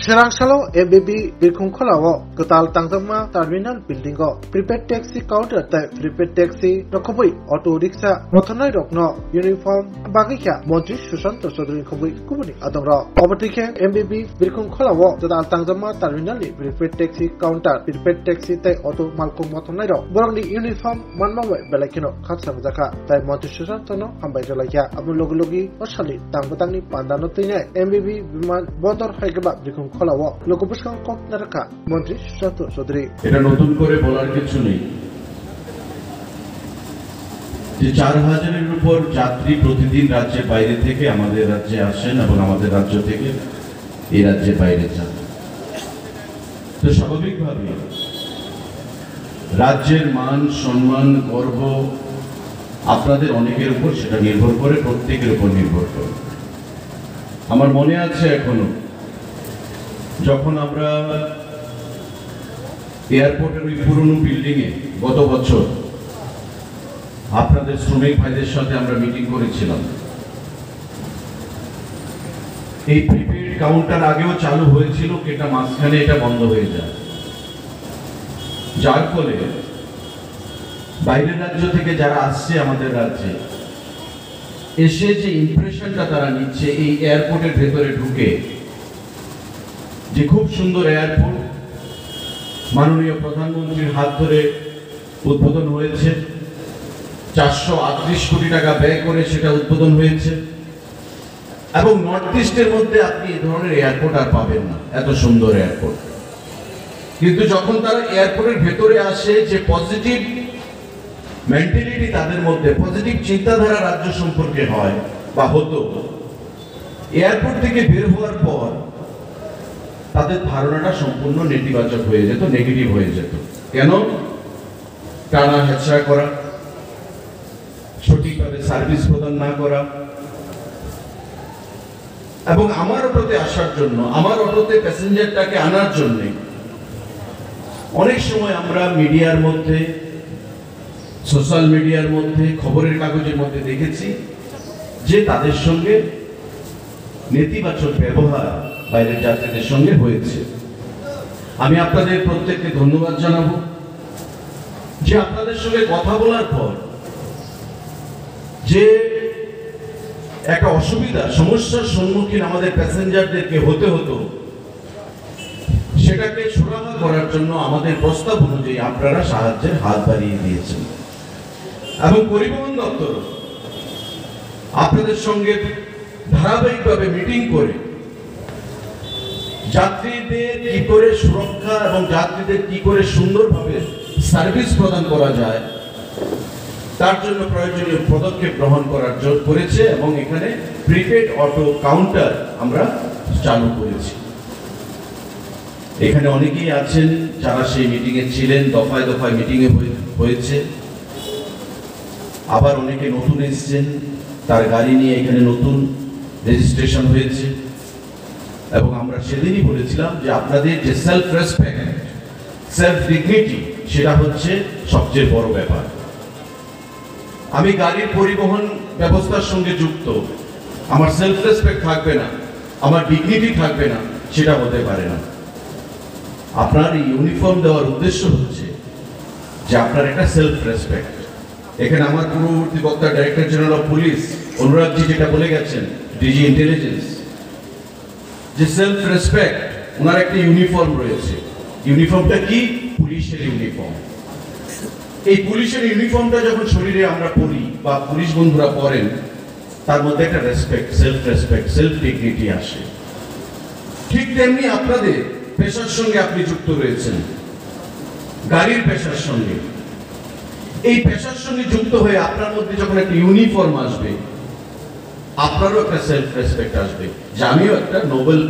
Serangsalo MBB Birkungkholawo Ketal Tangzama Terminal Building go Prepaid Taxi Counter tai Prepaid Taxi Rokobui Auto Rickshaw Rothonai Rokno Uniform Bagikha Montri Susanto Sodri Kobui Kubuni Adongro Obatike MBB Birkungkholawo Ketal Tangzama Terminal ni Prepaid Taxi Counter Prepaid Taxi tai Auto Malkung Mothonai Rok Borongni Uniform Manmawe Belakino Khatsang Jaka tai Montri Susanto no Hambai Jolaya Abul Logi Osali Tangbatangni Pandano Tine MBB Biman Bondor Haigaba খোলাও লোকপ্রশাসন কম রাখা মন্ত্রী সুশান্ত চৌধুরী এটা নতুন করে বলার কিছু নেই যে 4000 এর উপর যাত্রী প্রতিদিন রাজ্যের বাইরে থেকে আমাদের রাজ্যে আসেন এবং আমাদের রাজ্য থেকে এই রাজ্যের বাইরে যান তো স্বাভাবিকভাবে রাজ্যের মান সম্মান গর্ব আপনাদের অনেকের উপর সেটা নির্ভর করে প্রত্যেকের উপর নির্ভর করে আমার মনে আছে এখনো যখন আমরা এয়ারপোর্টের ওই পুরনো বিল্ডিং এ গত বছর আপনাদের শ্রমিক ভাইদের সাথে আমরা মিটিং করেছিলাম এই প্রিপেড কাউন্টার আগেও চালু হয়েছিল এটা মাঝখানে এটা বন্ধ হয়ে যায় যার ফলে বাইরের রাজ্য থেকে যারা আসছে আমাদের রাজ্যে এসে যে ইমপ্রেশনটা তারা নিচ্ছে এই এয়ারপোর্টের ভেতরে ঢুকে যে খুব সুন্দর এয়ারপোর্ট মাননীয় প্রধানমন্ত্রীর হাত ধরে উদ্বোধন হয়েছে 438 কোটি টাকা ব্যয় করে সেটা উদ্বোধন হয়েছে এবং নর্থ ইস্টের মধ্যে আপনি এই ধরনের এয়ারপোর্ট আর পাবেন না এত সুন্দর এয়ারপোর্ট কিন্তু যখন তারা এয়ারপোর্টের ভেতরে আসে যে পজিটিভ মেন্টালিটি তাদের মধ্যে পজিটিভ চিন্তাধারা রাজ্য সম্পর্কে হয় বা হতো এয়ারপোর্ট থেকে বের হওয়ার পর তাদের ধারণাটা সম্পূর্ণ নেতিবাচক হয়ে যেত নেগেটিভ হয়ে যেত কেন টানা হেঁচড়া করা সঠিকভাবে সার্ভিস প্রদান না করা এবং আমার অটোতে আসার জন্য আমার অটোতে প্যাসেঞ্জারটাকে আনার জন্য অনেক সময় আমরা মিডিয়ার মধ্যে সোশ্যাল মিডিয়ার মধ্যে খবরের কাগজের মধ্যে দেখেছি যে তাদের সঙ্গে নেতিবাচক ব্যবহার বাইরের যাত্রীদের সঙ্গে হয়েছে আমি আপনাদের প্রত্যেককে ধন্যবাদ জানাবো যে আপনাদের সঙ্গে কথা বলার পর যে একটা অসুবিধা সমস্যার সম্মুখীন আমাদের প্যাসেঞ্জারদেরকে হতে হতো সেটাকে সুরাহা করার জন্য আমাদের প্রস্তাব অনুযায়ী আপনারা সাহায্যের হাত বাড়িয়ে দিয়েছেন এবং পরিবহন দপ্তর আপনাদের সঙ্গে ধারাবাহিকভাবে মিটিং করে যাত্রীদের কি করে সুরক্ষা এবং যাত্রীদের কি করে সুন্দরভাবে সার্ভিস প্রদান করা যায় তার জন্য প্রয়োজনীয় পদক্ষেপ গ্রহণ করার জন্য করেছে এবং এখানে প্রিপেড অটো কাউন্টার আমরা চালু করেছি এখানে অনেকেই আছেন যারা সেই মিটিং এ ছিলেন দফায় দফায় মিটিং এ হয়েছে আবার অনেকে নতুন এসেছেন তার গাড়ি নিয়ে এখানে নতুন রেজিস্ট্রেশন হয়েছে এবং আমরা সেদিনই বলেছিলাম যে আপনাদের যে সেলফ রেসপেক্ট সেলফ ডিগনিটি সেটা হচ্ছে সবচেয়ে বড় ব্যাপার আমি গাড়ির পরিবহন ব্যবস্থার সঙ্গে যুক্ত আমার সেলফ রেসপেক্ট থাকবে না আমার ডিগনিটি থাকবে না সেটা হতে পারে না আপনার এই ইউনিফর্ম দেওয়ার উদ্দেশ্য হচ্ছে যে আপনার একটা সেলফ রেসপেক্ট এখানে আমার পূর্ববর্তী বক্তা ডাইরেক্টর জেনারেল অফ পুলিশ অনুরাগজি যেটা বলে গেছেন ডিজি ইন্টেলিজেন্স যে সেলফ রেসপেক্ট ওনার একটা ইউনিফর্ম রয়েছে ইউনিফর্মটা কি পুলিশের ইউনিফর্ম এই পুলিশের ইউনিফর্মটা যখন শরীরে আমরা পরি বা পুলিশ বন্ধুরা পরেন তার মধ্যে একটা রেসপেক্ট সেলফ ডিগনিটি আসে ঠিক তেমনি আপনাদের পেশার সঙ্গে আপনি যুক্ত রয়েছেন গাড়ির পেশার সঙ্গে এই পেশার সঙ্গে যুক্ত হয়ে আপনার মধ্যে যখন একটা ইউনিফর্ম আসবে আপনারও একটা সেলফ রেসপেক্ট আসবে যে আমিও একটা নোবেল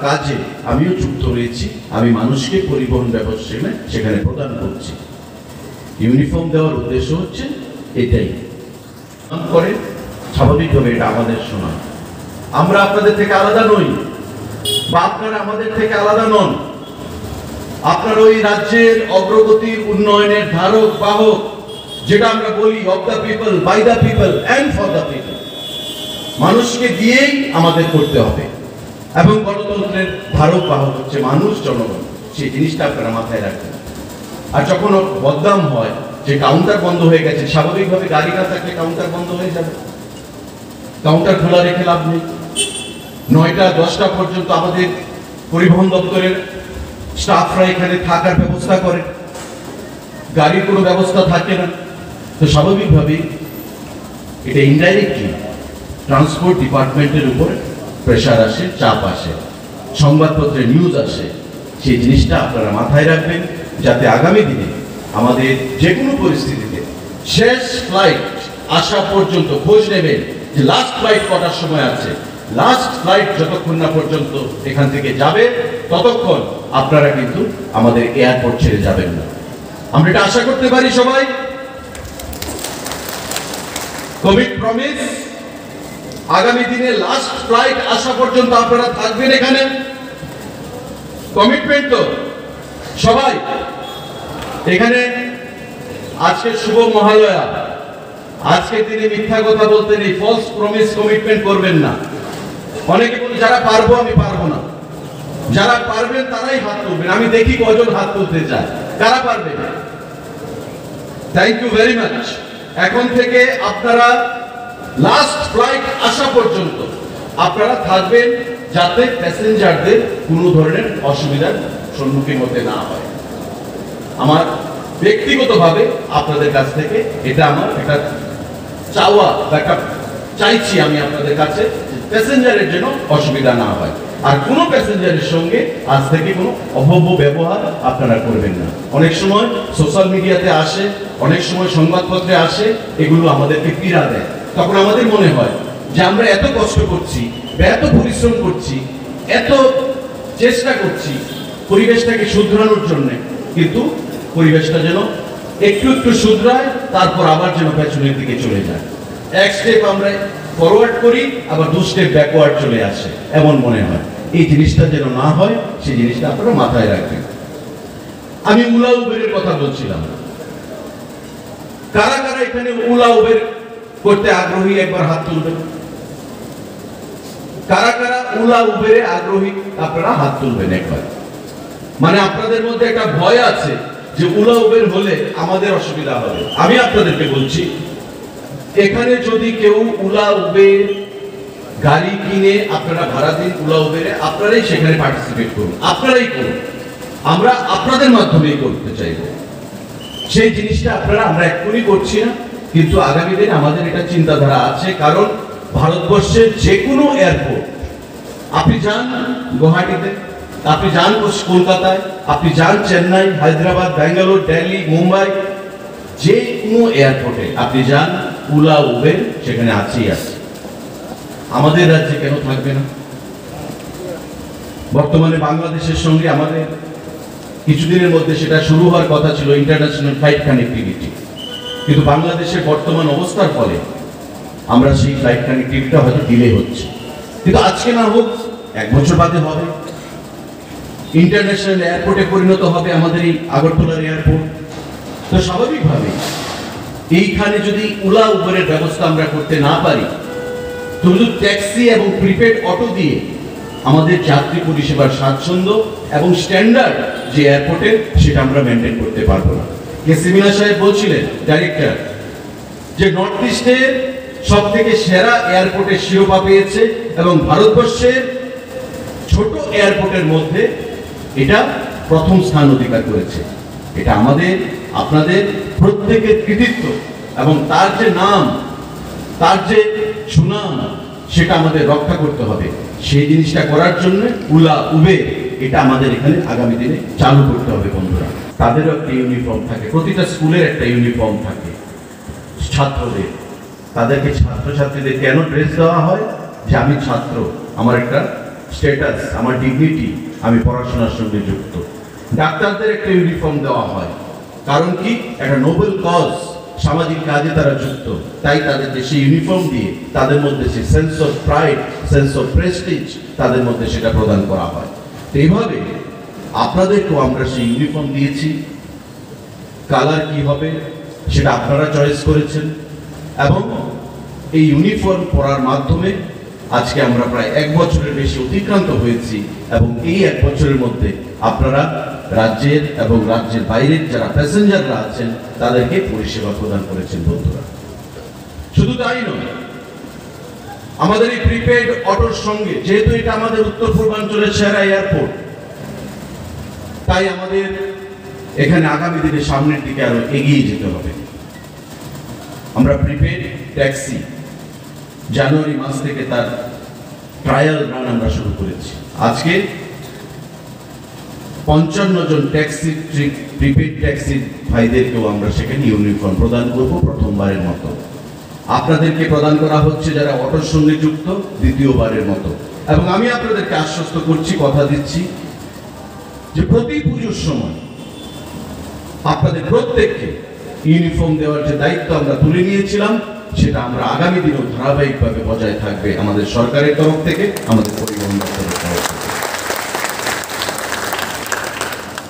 কাজে আমিও যুক্ত রয়েছি আমি মানুষকে পরিবহন ব্যবস্থা সেখানে প্রদান করছি ইউনিফর্ম দেওয়ার উদ্দেশ্য হচ্ছে এটাই করে স্বাভাবিকভাবে এটা আমাদের শোনা আমরা আপনাদের থেকে আলাদা নই বা আপনারা আমাদের থেকে আলাদা নন আপনার ওই রাজ্যের অগ্রগতির উন্নয়নের ধারক বাহক যেটা আমরা বলি of the people by the people and for the people মানুষকে দিয়েই আমাদের করতে হবে এবং গণতন্ত্রের ধারক বাহক হচ্ছে মানুষ, জনগণ। সেই জিনিসটা আপনারা মাথায় রাখবেন। আর যখন বদনাম হয় যে কাউন্টার বন্ধ হয়ে গেছে, স্বাভাবিকভাবে গাড়ি না থাকলে কাউন্টার বন্ধ হয়ে যাবে, কাউন্টার খোলা রেখে লাভ নেই। 9টা 10টা পর্যন্ত আমাদের পরিবহন দপ্তরের স্টাফরা এখানে থাকার ব্যবস্থা করে, গাড়ির কোনো ব্যবস্থা থাকে না। তো স্বাভাবিকভাবে এটা ইনডাইরেক্টলি ট্রান্সপোর্ট ডিপার্টমেন্টের উপর প্রেশার আসে, চাপ আসে, সংবাদপত্রে নিউজ আসে। সেই জিনিসটা আপনারা মাথায় রাখবেন, যাতে আগামী দিনে আমাদের যে কোনো পরিস্থিতিতে শেষ ফ্লাইট আসা পর্যন্ত খোঁজ নেবেন যে লাস্ট ফ্লাইট কটার সময় আছে। লাস্ট ফ্লাইট যতক্ষণ না পর্যন্ত এখান থেকে যাবে ততক্ষণ আপনারা কিন্তু আমাদের এয়ারপোর্ট ছেড়ে যাবেন না। আমরা এটা আশা করতে পারি সবাই। কোভিড প্রমিস, আগামী দিনে লাস্ট ফ্লাইট আসা পর্যন্ত আপনারা থাকবেন এখানে। কমিটমেন্ট তো সবাই এখানে। আজকে শুভ মহালয়া, আজকে তিনি মিথ্যা কথা বলতে নেই, ফলস প্রমিস কমিটমেন্ট করবেন না। অনেকে বলে যারা পারবো আমি পারবো না, যারা পারবেন তারাই হাত তুলবেন। আমি দেখি কজন হাত তুলতে চায়, কারা পারবেন। Thank you very much. এখন থেকে আপনারা লাস্ট ফ্লাইট আসা পর্যন্ত আপনারা থাকবেন, যাতে প্যাসেঞ্জারদের কোনো ধরনের অসুবিধার সম্মুখীন হতে না হয়। আমার ব্যক্তিগতভাবে আপনাদের কাছ থেকে এটা আমার একটা চাওয়া, একটা চাইছি আমি আপনাদের কাছে, প্যাসেঞ্জারের জন্য অসুবিধা না হয়। আর কোনো প্যাসেঞ্জারের সঙ্গে আজ থেকে কোনো অভব্য ব্যবহার আপনারা করবেন না। অনেক সময় সোশ্যাল মিডিয়াতে আসে, অনেক সময় সংবাদপত্রে আসে, এগুলো আমাদেরকে পীড়া দেয়। তখন আমাদের মনে হয় যে আমরা এত কষ্ট করছি, এত পরিশ্রম করছি, এত চেষ্টা করছি পরিবেশটাকে শুধরানোর জন্য, কিন্তু পরিবেশটা যেন একটু একটু শুধরায়, তারপর আবার যেন পেছনের দিকে চলে যায়। এক স্টেপ আমরা ফরওয়ার্ড করি, আবার 2 স্টেপ ব্যাকওয়ার্ড চলে আসে, এমন মনে হয়। এই জিনিসটা যেন না হয়, সেই জিনিসটা আপনারা মাথায় রাখবেন। আমি উলা উবেরের কথা বলছিলাম। কারা কারা এখানে উলা উবের করতে আগ্রহী, একবার হাত তুলবেন। কারা কারা উলা উবেরে আগ্রহী, আপনারা হাত তুলবেন একবার। মানে আপনাদের মধ্যে একটা ভয় আছে যে উলা উবের হলে আমাদের অসুবিধা হবে। আমি আপনাদেরকে বলছি, এখানে যদি কেউ উলা উবের গাড়ি কিনে আপনারা ভাড়া দিন উলা উবেরে, আপনারাই সেখানে পার্টিসিপেট করুন, আপনারাই করুন। আমরা আপনাদের মাধ্যমেই করতে চাইব। সেই জিনিসটা আমরা এক্ষুনি করছি না, কিন্তু আগামী দিনে আমাদের এটা চিন্তাধারা আছে। কারণ ভারতবর্ষের যে কোনো এয়ারপোর্ট, আপনি যান গুয়াহাটিতে, আপনি যান কলকাতায়, আপনি যান চেন্নাই, হায়দ্রাবাদ, ব্যাঙ্গালোর, দিল্লি, মুম্বাই, যে কোনো এয়ারপোর্টে আপনি যান, উলা উবের সেখানে আছেই আছে। আমাদের রাজ্যে কেন থাকবে না? বর্তমানে বাংলাদেশের সঙ্গে আমাদের কিছুদিনের মধ্যে সেটা শুরু হওয়ার কথা ছিল, ইন্টারন্যাশনাল ফ্লাইট কানেক্টিভিটি। কিন্তু বাংলাদেশের বর্তমান অবস্থার ফলে আমরা সেই ফ্লাইট কানেক্টিভিটিটা হয়তো ডিলে হচ্ছে। কিন্তু আজকে না হোক, 1 বছর বাদে হবে। ইন্টারন্যাশনাল এয়ারপোর্টে পরিণত হবে আমাদের এই আগরতলার এয়ারপোর্ট। তো স্বাভাবিকভাবে এইখানে যদি উলা উবেরের ব্যবস্থা আমরা করতে না পারি, তো শুধু ট্যাক্সি এবং প্রিপেড অটো দিয়ে আমাদের যাত্রী পরিষেবার স্বাচ্ছন্দ্য এবং স্ট্যান্ডার্ড যে এয়ারপোর্টে, সেটা আমরা মেনটেন করতে পারবো না। কেসি মিনা সাহেব বলছিলেন, ডাইরেক্টর, যে নর্থ ইস্টের সব থেকে সেরা এয়ারপোর্টের শিরোপা পেয়েছে এবং ভারতবর্ষের ছোট এয়ারপোর্টের মধ্যে এটা প্রথম স্থান অধিকার করেছে। এটা আমাদের আপনাদের প্রত্যেকের কৃতিত্ব, এবং তার যে নাম, তার যে সুনাম, সেটা আমাদের রক্ষা করতে হবে। সেই জিনিসটা করার জন্য উলা উবের এটা আমাদের এখানে আগামী দিনে চালু করতে হবে। বন্ধুরা, তাদেরও একটা ইউনিফর্ম থাকে, প্রতিটা স্কুলের একটা ইউনিফর্ম থাকে। ছাত্রদের, তাদেরকে ছাত্রছাত্রীদের কেন ড্রেস দেওয়া হয়? যে আমি ছাত্র, আমার একটা স্ট্যাটাস, আমার ডিগনিটি, আমি পড়াশোনার সঙ্গে যুক্ত। ডাক্তারদের একটা ইউনিফর্ম দেওয়া হয়, কারণ কি? একটা নোবেল কজ, সামাজিক কাজে তারা যুক্ত, তাই তাদের সেই ইউনিফর্ম দিয়ে তাদের মধ্যে সেই sense of pride, sense of Prestige তাদের মধ্যে সেটা প্রদান করা হয়। তো এইভাবে আপনাদেরকেও আমরা সেই ইউনিফর্ম দিয়েছি। কালার কি হবে সেটা আপনারা চয়েস করেছেন, এবং এই ইউনিফর্ম পরার মাধ্যমে আজকে আমরা প্রায় 1 বছরের বেশি অতিক্রান্ত হয়েছি এবং এই 1 বছরের মধ্যে আপনারা রাজ্যের এবং রাজ্যের বাইরের যারা প্যাসেঞ্জাররা আছেন তাদেরকে পরিষেবা প্রদান করেছেন বন্ধুরা। শুধু তাই নয়, আমাদের এই প্রিপেড অটোর সঙ্গে, যেহেতু এটা আমাদের উত্তর পূর্বাঞ্চলের সেরা এয়ারপোর্ট, তাই আমাদের এখানে আগামী দিনে সামনের দিকে আরো এগিয়ে যেতে হবে। আমরা প্রিপেড ট্যাক্সি জানুয়ারি মাস থেকে তার ট্রায়াল রান আমরা শুরু করেছি। আজকে 55 জন ট্যাক্সি প্রিপেড ট্যাক্সি ভাইদেরকেও আমরা সেখানে ইউনিফর্ম প্রদান করব প্রথমবারের মতো। আপনাদেরকে প্রদান করা হচ্ছে যারা অটোর সঙ্গে যুক্ত দ্বিতীয়বারের মতো। এবং আমি আপনাদেরকে আশ্বস্ত করছি, কথা দিচ্ছি যে প্রতি পুজোর সময় আপনাদের প্রত্যেককে ইউনিফর্ম দেওয়ার যে দায়িত্ব আমরা তুলে নিয়েছিলাম সেটা আমরা আগামী দিনেও ধারাবাহিকভাবে বজায় থাকবে আমাদের সরকারের তরফ থেকে, আমাদের পরিবহন দপ্তরের তরফ থেকে।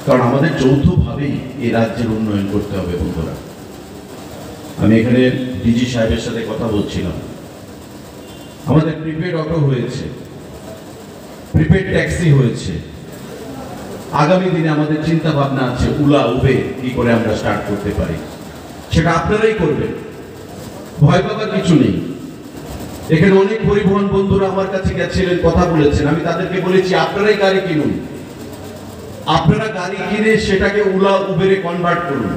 কারণ আমাদের যৌথভাবেই এই রাজ্যের উন্নয়ন করতে হবে বন্ধুরা। আমি এখানে ডিজি সাহেবের সাথে কথা বলছিলাম, আমাদের প্রিপেড অটো হয়েছে, প্রিপেড ট্যাক্সি হয়েছে, আগামী দিনে আমাদের চিন্তা ভাবনা আছে উলা উবের কি করে আমরা স্টার্ট করতে পারি, সেটা আপনারাই করবেন, ভয় পাবার কিছু নেই। এখানে অনেক পরিবহন বন্ধুরা আমার কাছে গেছিলেন, কথা বলেছেন, আমি তাদেরকে বলেছি আপনারাই গাড়ি কিনুন, আপনারা গাড়ি কিনে সেটাকে উলা উবেরে কনভার্ট করুন।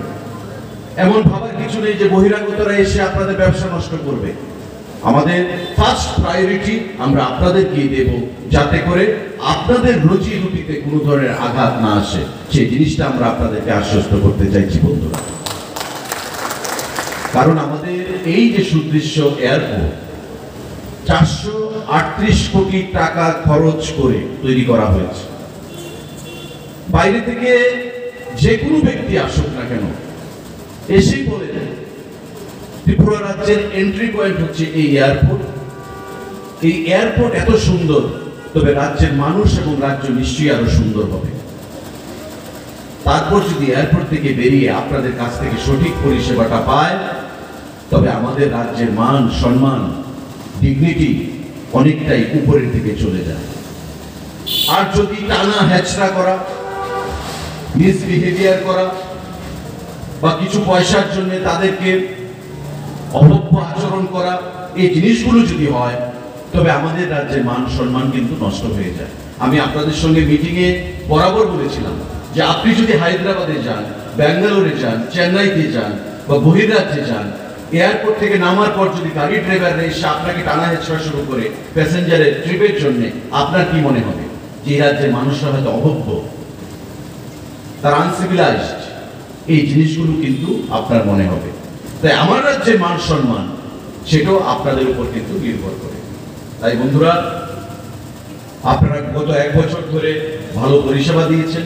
এমন ভাবার কিছু নেই যে বহিরাগতরা এসে আপনাদের ব্যবসা নষ্ট করবে। আমাদের ফার্স্ট প্রায়োরিটি আমরা আপনাদেরকে দেব, যাতে করে আপনাদের রুজি রুটিতে কোনো ধরনের আঘাত না আসে, সেই জিনিসটা আমরা আপনাদেরকে আশ্বস্ত করতে চাইছি বন্ধুরা। কারণ আমাদের এই যে সুদৃশ্য এয়ারপোর্ট 438 কোটি টাকা খরচ করে তৈরি করা হয়েছে। বাইরে থেকে যে কোনো ব্যক্তি আসুক না কেন, এসেই বলে দেয় ত্রিপুরা রাজ্যের এন্ট্রি পয়েন্ট হচ্ছে এই এয়ারপোর্ট। এই এয়ারপোর্ট এত সুন্দর, তবে রাজ্যের মানুষ এবং রাজ্য নিশ্চয়ই আরো সুন্দর হবে। তারপর যদি এয়ারপোর্ট থেকে বেরিয়ে আপনাদের কাছ থেকে সঠিক পরিষেবাটা পায়, তবে আমাদের রাজ্যের মান সম্মান ডিগনিটি অনেকটাই উপরের দিকে চলে যায়। আর যদি টানা হেচড়া করা, মিসবিহেভিয়ার করা বা কিছু পয়সার জন্য তাদেরকে অভব্য আচরণ করা, এই জিনিসগুলো যদি হয়, তবে আমাদের রাজ্যের মান সম্মান কিন্তু নষ্ট হয়ে যায়। আমি আপনাদের সঙ্গে মিটিংয়ে বরাবর বলেছিলাম যে আপনি যদি হায়দ্রাবাদে যান, ব্যাঙ্গালোরে যান, চেন্নাইতে যান বা বহির্রাজ্যে যান, এয়ারপোর্ট থেকে নামার পর যদি গাড়ি ড্রাইভাররা এসে আপনাকে টানা হেঁচড়া শুরু করে প্যাসেঞ্জারের ট্রিপের জন্য, আপনার কি মনে হবে যে এই রাজ্যের মানুষরা হয়তো অভব্য, তারা আনসিভিলাইজড? এই জিনিসগুলো কিন্তু আপনার মনে হবে। তাই আমার রাজ্যের মান সম্মান সেটাও আপনাদের উপর কিন্তু নির্ভর করে। তাই বন্ধুরা, আপনারা গত 1 বছর ধরে ভালো পরিষেবা দিয়েছেন,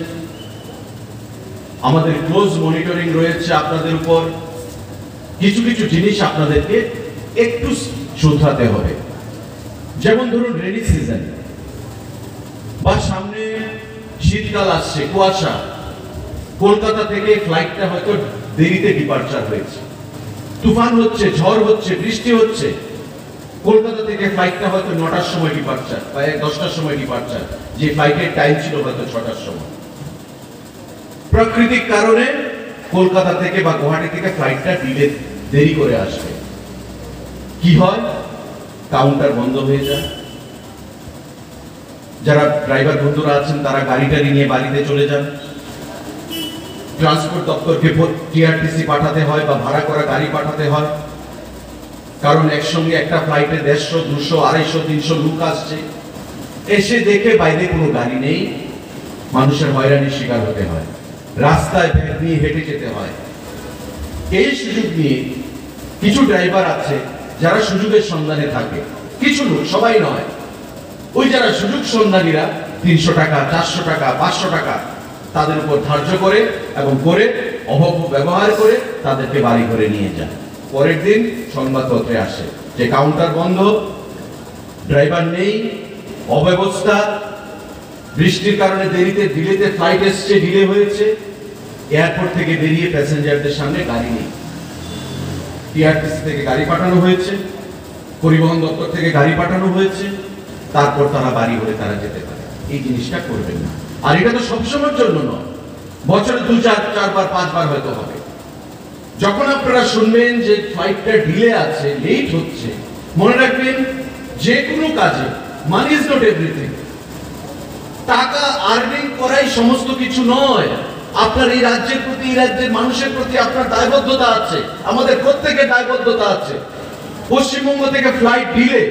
আমাদের ক্লোজ মনিটরিং রয়েছে আপনাদের উপর। কিছু কিছু জিনিস আপনাদেরকে একটু শুধরাতে হবে, যেমন ধরুন রেনি সিজন বা সামনে শীতকাল আসছে, কুয়াশা, কলকাতা থেকে ফ্লাইটটা হয়তো দেরিতে ডিপার্চার হয়েছে, তুফান হচ্ছে, ঝড় হচ্ছে, বৃষ্টি হচ্ছে, কলকাতা থেকে ফ্লাইটটা হয়তো 9টার সময় ডিপার্চার বা 10টার সময় ডিপার্চার, যে ফ্লাইটের টাইম ছিল হয়তো 6টার সময়। প্রাকৃতিক কারণে কলকাতা থেকে বা গুয়াহাটি থেকে ফ্লাইটটা দেরি করে আসবে। কি হয়? কাউন্টার বন্ধ হয়ে যায়, যারা ড্রাইভার বন্ধুরা আছেন তারা গাড়িটা নিয়ে বাড়িতে চলে যান, ট্রান্সপোর্ট দপ্তরকে টিআরটিসি পাঠাতে হয় বা ভাড়া করা গাড়ি পাঠাতে হয়, কারণ একসঙ্গে একটা ফ্লাইটে 150, 200, 250, 300 লোক আসছে। এসে দেখে বাইরে কোনো গাড়ি নেই, মানুষের হয়রানির শিকার হতে হয়, রাস্তায় ব্যাগ নিয়ে হেঁটে যেতে হয়। এই সুযোগ নিয়ে কিছু ড্রাইভার আছে যারা সুযোগের সন্ধানে থাকে, কিছু লোক, সবাই নয়, ওই যারা সুযোগ সন্ধানীরা 300 টাকা, 400 টাকা, 500 টাকা তাদের উপর ধার্য করে এবং করে অভব্য ব্যবহার করে তাদেরকে বাড়ি করে নিয়ে যায়। পরের দিন সংবাদপত্রে আসে যে কাউন্টার বন্ধ, ড্রাইভার নেই, অব্যবস্থা, বৃষ্টির কারণে ডিলেতে ফ্লাইট এসছে, ডিলে হয়েছে, এয়ারপোর্ট থেকে বেরিয়ে প্যাসেঞ্জারদের সামনে গাড়ি নেই, টিআরটিসি থেকে গাড়ি পাঠানো হয়েছে, পরিবহন দপ্তর থেকে গাড়ি পাঠানো হয়েছে, তারপর তারা বাড়ি হয়ে তারা যেতে পারে। এই জিনিসটা করবেন না। আর এটা তো সবসময়ের জন্য নয়, বছরে 2, 4, 4 বার 5 বার হয়তো হবে। যখন আপনারা শুনবেন যে ফ্লাইটটা ডিলে আছে, লেট হচ্ছে, মনে রাখবেন যে কোনো কাজে মানি ইজ নট এভরিথিং। টাকা আর্নিং করাই সমস্ত কিছু নয়। আপনার এই রাজ্যের প্রতি, এই রাজ্যের মানুষের প্রতি আপনার দায়বদ্ধতা আছে, আমাদের প্রত্যেকের দায়বদ্ধতা আছে। পশ্চিমবঙ্গ থেকে ফ্লাইট ডিলে,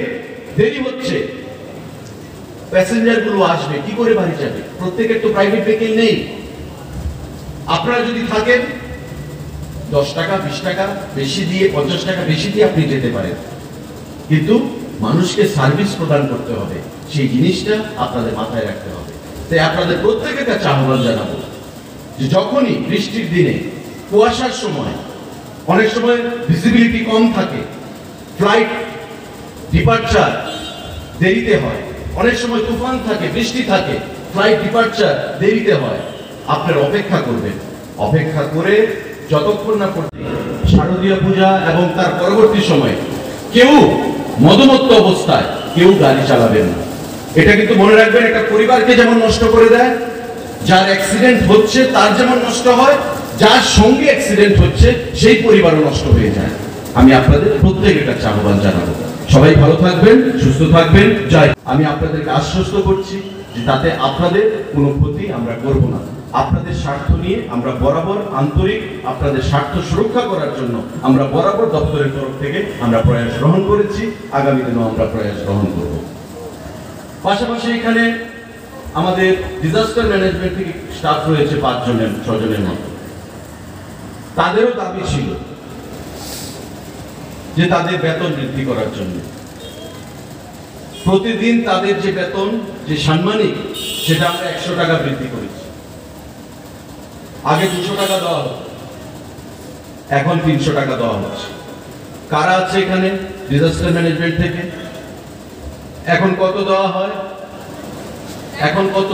দেরি হচ্ছে, প্যাসেঞ্জার গুলো আসবে কি করে, বাড়ি যাবে? প্রত্যেকের তো প্রাইভেট ভেহিকেল নেই। আপনারা যদি থাকেন 10 টাকা 20 টাকা বেশি দিয়ে, 50 টাকা বেশি দিয়ে আপনি যেতে পারেন, কিন্তু মানুষকে সার্ভিস প্রদান করতে হবে, সেই জিনিসটা আপনাদের মাথায় রাখতে হবে। তাই আপনাদের প্রত্যেকের কাছে আহ্বান জানাবো যে যখনই বৃষ্টির দিনে, কুয়াশার সময়, অনেক সময় ভিজিবিলিটি কম থাকে, ফ্লাইট ডিপার্চার দেরিতে হয়, অনেক সময় তুফান থাকে, বৃষ্টি থাকে, ফ্লাইট ডিপার্চার দেরিতে হয়, আপনারা অপেক্ষা করবেন। অপেক্ষা করে যতক্ষণ না শারদীয় পূজা এবং তার পরবর্তী সময় কেউ মদমত্ত অবস্থায় কেউ গাড়ি চালাবেন না। এটা কিন্তু মনে রাখবেন, একটা পরিবারকে যেমন নষ্ট করে দেয়, যার অ্যাক্সিডেন্ট হচ্ছে তার যেমন নষ্ট হয়, যার সঙ্গে অ্যাক্সিডেন্ট হচ্ছে সেই পরিবারও নষ্ট হয়ে যায়। আমি আপনাদের প্রত্যেকের কাছে আহ্বান জানাবো, সবাই ভালো থাকবেন, সুস্থ থাকবেন। জয়। আমি আপনাদেরকে আশ্বস্ত করছি যে তাতে আপনাদের কোনো ক্ষতি আমরা করব না। আপনাদের স্বার্থ নিয়ে আমরা বরাবর আন্তরিক, আপনাদের স্বার্থ সুরক্ষা করার জন্য আমরা বরাবর দপ্তরের তরফ থেকে আমরা প্রয়াস গ্রহণ করেছি, আগামী দিনেও আমরা প্রয়াস গ্রহণ করব। পাশাপাশি এখানে আমাদের ডিজাস্টার ম্যানেজমেন্ট থেকে স্টাফ রয়েছে 5 জনের মতো। তাদেরও দাবি ছিল যে তাদের বেতন বৃদ্ধি করার জন্য। প্রতিদিন তাদের যে বেতন, যে সাম্মানিক, সেটা আমরা 100 টাকা বৃদ্ধি করেছি। আগে 200 টাকা দেওয়া হতো, এখন 300 টাকা দেওয়া হচ্ছে। কারা আছে এখানে ডিজাস্টার ম্যানেজমেন্ট থেকে? এখন কত দেওয়া হয়? এখন কত?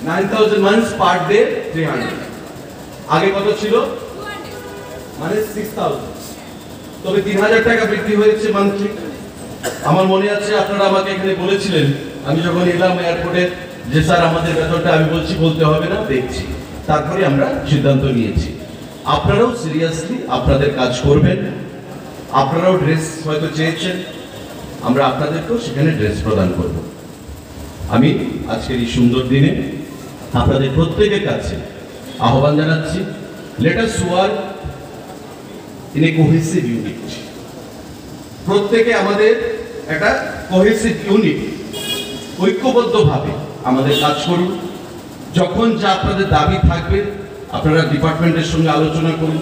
9,000 মান্থস পার ডে 300। আগে কত ছিল? মানে 6,000। তবে 3,000 টাকা বৃদ্ধি হয়েছে মান্থলি। আমার মনে আছে আপনারা আমাকে এখানে বলেছিলেন, আমি যখন এলাম এয়ারপোর্টে, যে স্যার আমাদের বেতনটা, আমি বলছি বলতে হবে না, দেখছি। তারপরে আমরা সিদ্ধান্ত নিয়েছি আপনারাও সিরিয়াসলি আপনাদের কাজ করবেন। আপনারাও ড্রেস হয়তো চেয়েছেন, আমরা আপনাদেরকেও সেখানে ড্রেস প্রদান করব। আমি আজকের এই সুন্দর দিনে আপনাদের প্রত্যেকের কাছে আহ্বান জানাচ্ছি, let us work in a cohesive unit. প্রত্যেকে আমাদের একটা কোহেসিভ ইউনিট, ঐক্যবদ্ধভাবে আমাদের কাজ করুন। যখন যা আপনাদের দাবি থাকবে আপনারা ডিপার্টমেন্টের সঙ্গে আলোচনা করুন,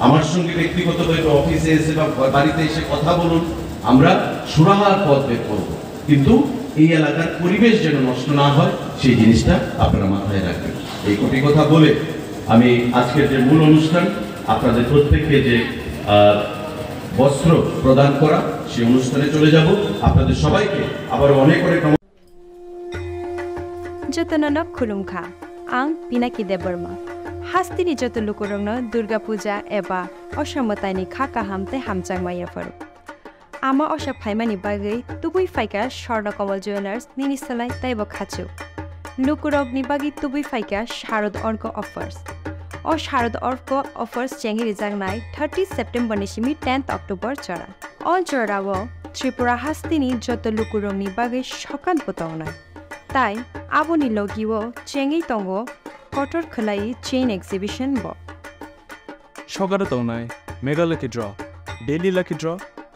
আমার সঙ্গে ব্যক্তিগতভাবে অফিসে এসে বা বাড়িতে এসে কথা বলুন, আমরা সুরাহার পথ বের করব। কিন্তু এই এলাকার পরিবেশ যেন নষ্ট না হয় সেই জিনিসটা আপনারা মাথায় রাখবেন। এই কোটি কথা বলে আমি আজকের যে মূল অনুষ্ঠান, আপনাদের প্রত্যেককে যে বস্ত্র প্রদান করা, সেই অনুষ্ঠানে চলে যাব। আপনাদের সবাইকে আবার অনেক অনেক जतननक खुलुमखा आं पिनाकी देबर्मा हास्तिनि जत लुकुरंनो दुर्गा पूजा एबा असमतानि खाका हामते हामचांगमाया फरु आमा अशा फाइमानि बागै तुबुई फाइका स्वर्णकमल ज्वेलार्स निनिसलाय ताइबो खाचु लुकुरगनि बागै तुबुई फाइका शारद अर्क अफर्स ओ शारद अर्क अफर्स चेंगिरि जांगनाय 30 सेप्टेम्बर निसिमि 10 अक्टोबर चरा अल चरावो त्रिपुरा हास्तिनि जत लुकुरंनि बागै सकान बतावनाय ताई आबोनि लगिवो चेंगि तंगो कटर खलाई चेन एक्सिबिशन बो सगारो तंगनाय mega lucky draw daily lucky draw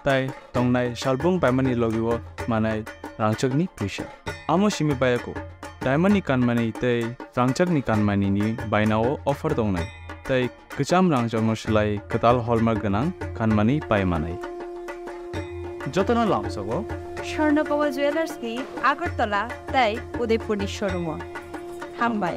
ताई तंगनाय शालबुंग बायमानि लगिवो मानाय रांचकनि फैसा आमो सिमि बायको डायमंडनि कानमानि तै रांचकनि कानमानिनि बायनाव अफर तंगनाय तै गोजाम रांचकनो सोलाय कताल हलमार्क गोनां कानमानि बायमानाय जतना लामसगो स्वर्णकमल ज्वेलार्सनि आगरतला ताई उदयपुरनि शोरूम हामबाय।